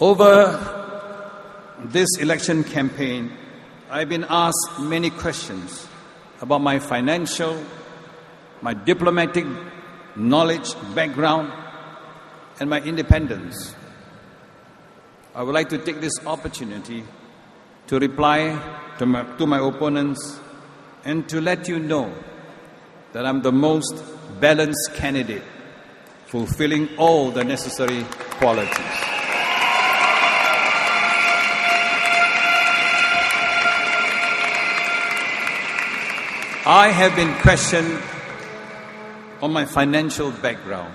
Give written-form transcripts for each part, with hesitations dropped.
Over this election campaign, I've been asked many questions about my financial, my diplomatic knowledge, background, and my independence. I would like to take this opportunity to reply to my opponents and to let you know that I'm the most balanced candidate, fulfilling all the necessary qualities. I have been questioned on my financial background.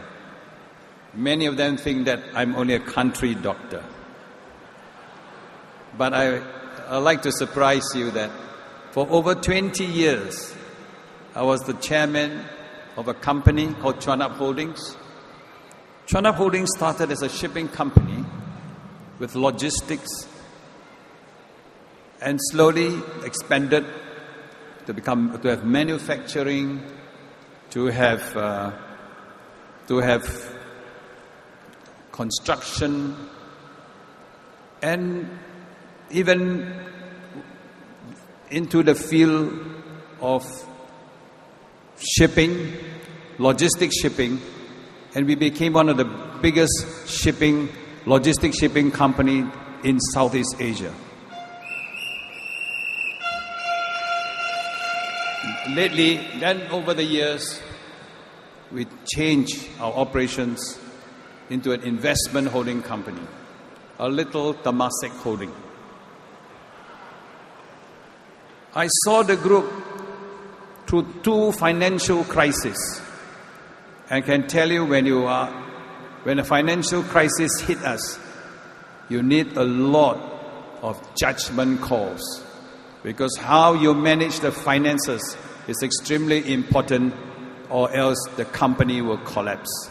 Many of them think that I'm only a country doctor. But I'd like to surprise you that for over 20 years, I was the chairman of a company called Chuanup Holdings. Chuanup Holdings started as a shipping company with logistics and slowly expanded to have manufacturing, to have construction, and even into the field of shipping, logistics shipping, and we became one of the biggest logistics shipping company in Southeast Asia. Lately, then over the years, we changed our operations into an investment holding company, a little Temasek holding. I saw the group through two financial crises. I can tell you when a financial crisis hit us, you need a lot of judgment calls, because how you manage the finances is extremely important, or else the company will collapse.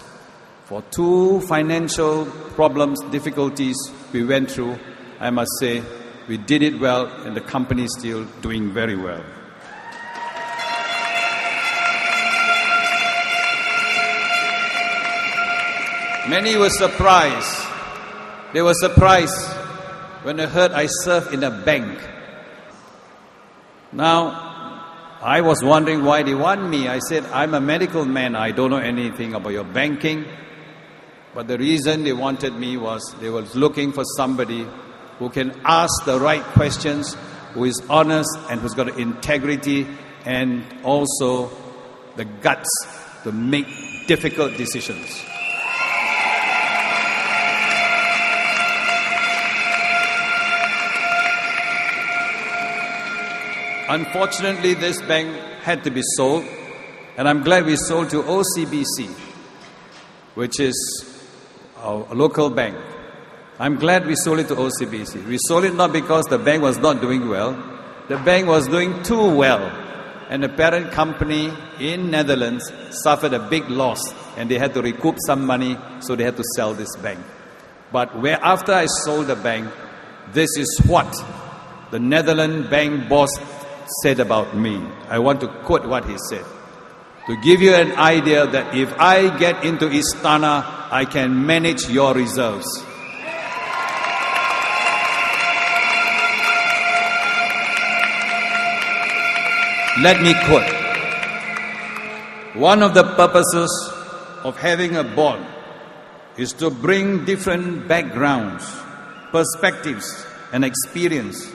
For two financial problems, difficulties we went through, I must say, we did it well, and the company is still doing very well. Many were surprised. They were surprised when they heard I served in a bank. Now, I was wondering why they want me. I said, I'm a medical man. I don't know anything about your banking. But the reason they wanted me was they were looking for somebody who can ask the right questions, who is honest and who's got integrity and also the guts to make difficult decisions. Unfortunately, this bank had to be sold, and I'm glad we sold to OCBC, which is our local bank. I'm glad we sold it to OCBC. We sold it not because the bank was not doing well. The bank was doing too well, and the parent company in Netherlands suffered a big loss, and they had to recoup some money, so they had to sell this bank. But after I sold the bank, this is what the Netherlands bank boss said about me. I want to quote what he said, to give you an idea that if I get into Istana, I can manage your reserves. Let me quote. One of the purposes of having a board is to bring different backgrounds, perspectives, and experience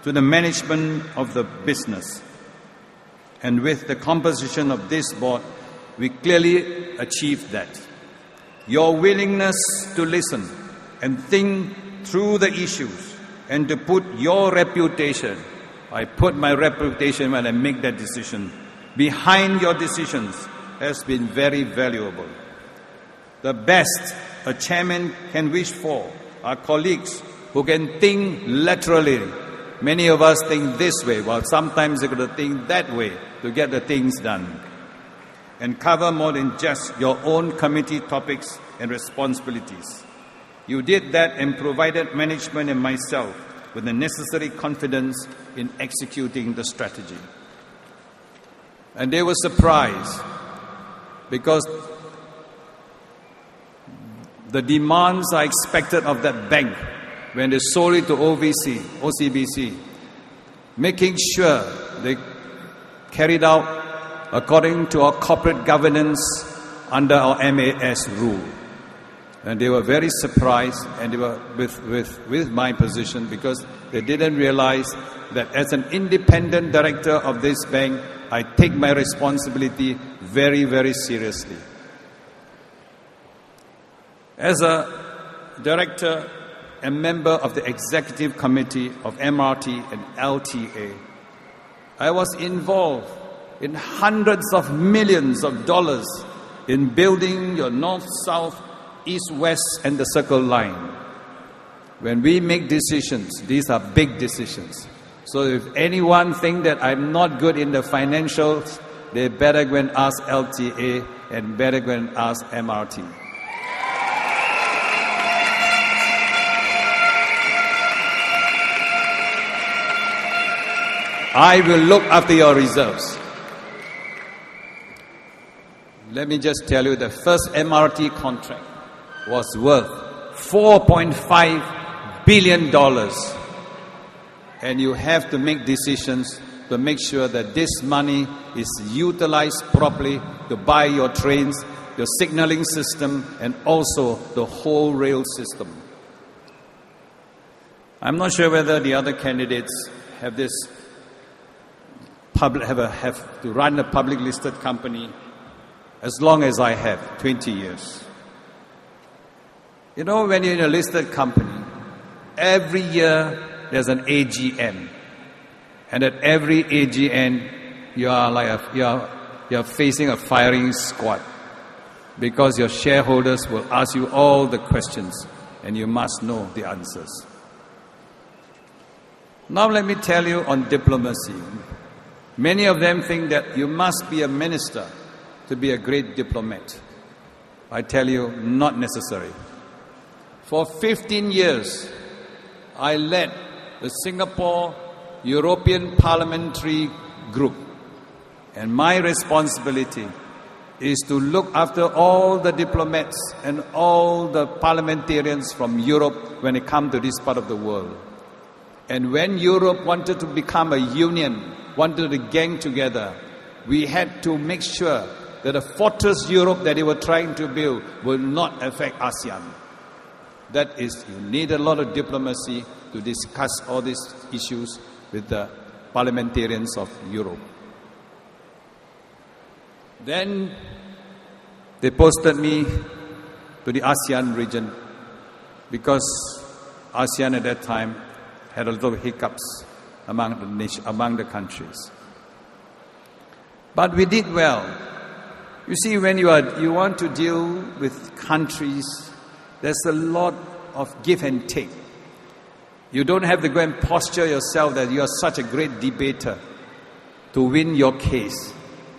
to the management of the business. And with the composition of this board, we clearly achieved that. Your willingness to listen and think through the issues and to put your reputation, I put my reputation when I make that decision, behind your decisions has been very valuable. The best a chairman can wish for are colleagues who can think laterally. Many of us think this way, while sometimes you've got to think that way to get the things done. And cover more than just your own committee topics and responsibilities. You did that and provided management and myself with the necessary confidence in executing the strategy. And they were surprised because the demands are expected of that bank when they sold it to OCBC, making sure they carried out according to our corporate governance under our MAS rule. And they were very surprised, and they were with my position, because they didn't realize that as an independent director of this bank, I take my responsibility very, very seriously. As a director and member of the executive committee of MRT and LTA, I was involved in hundreds of millions of dollars in building your north-south, east-west and the Circle Line. When we make decisions, these are big decisions. So if anyone think that I'm not good in the financials, they better go and ask LTA and better go and ask MRT. I will look after your reserves. Let me just tell you, the first MRT contract was worth $4.5 billion. And you have to make decisions to make sure that this money is utilized properly to buy your trains, your signaling system, and also the whole rail system. I'm not sure whether the other candidates have this have to run a public listed company as long as I have, 20 years. You know, when you're in a listed company, every year there's an AGM, and at every AGM you're facing a firing squad, because your shareholders will ask you all the questions and you must know the answers. Now let me tell you on diplomacy. Many of them think that you must be a minister to be a great diplomat. I tell you, not necessary. For 15 years, I led the Singapore European Parliamentary Group. And my responsibility is to look after all the diplomats and all the parliamentarians from Europe when they come to this part of the world. And when Europe wanted to become a union, wanted to gang together, we had to make sure that the fortress Europe that they were trying to build will not affect ASEAN. That is, you need a lot of diplomacy to discuss all these issues with the parliamentarians of Europe. Then they posted me to the ASEAN region, because ASEAN at that time had a lot of hiccups among the countries. But we did well. You see, when you want to deal with countries, there's a lot of give and take. You don't have to go and posture yourself that you are such a great debater to win your case.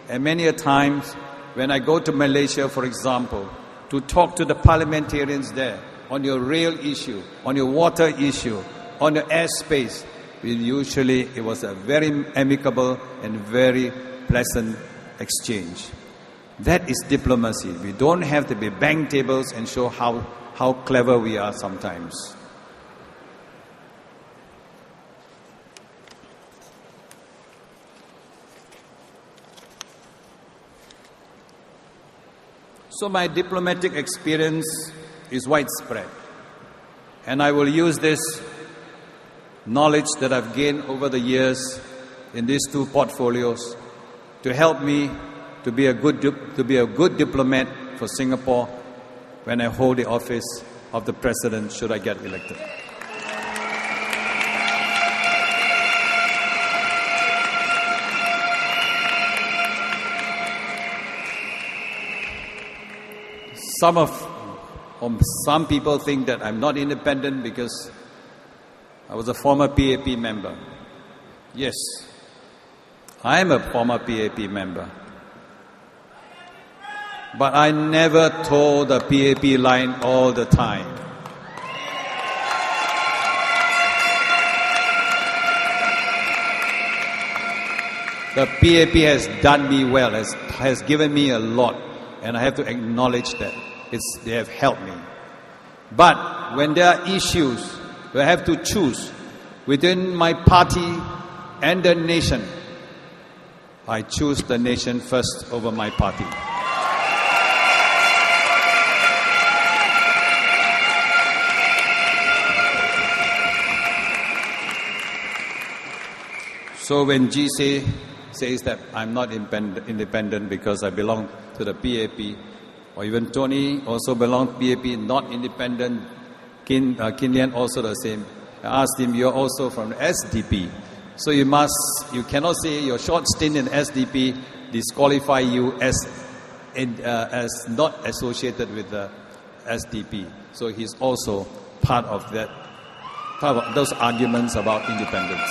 And many a times, when I go to Malaysia, for example, to talk to the parliamentarians there on your rail issue, on your water issue, on the airspace, it was a very amicable and very pleasant exchange. That is diplomacy. We don't have to be bang tables and show how clever we are sometimes. So my diplomatic experience is widespread. And I will use this knowledge that I've gained over the years in these two portfolios to help me to be a good diplomat for Singapore when I hold the office of the President, should I get elected. Some people think that I'm not independent because I was a former PAP member. Yes, I am a former PAP member. But I never told the PAP line all the time. The PAP has done me well, has given me a lot, and I have to acknowledge that. They have helped me. But when there are issues, we have to choose within my party and the nation. I choose the nation first over my party. So when G says that I'm not independent because I belong to the PAP, or even Tony also belongs to PAP, not independent, Kin Lian also the same. I asked him, you're also from the SDP. So you cannot say your short stint in SDP disqualify you as not associated with the SDP. So he's also part of those arguments about independence.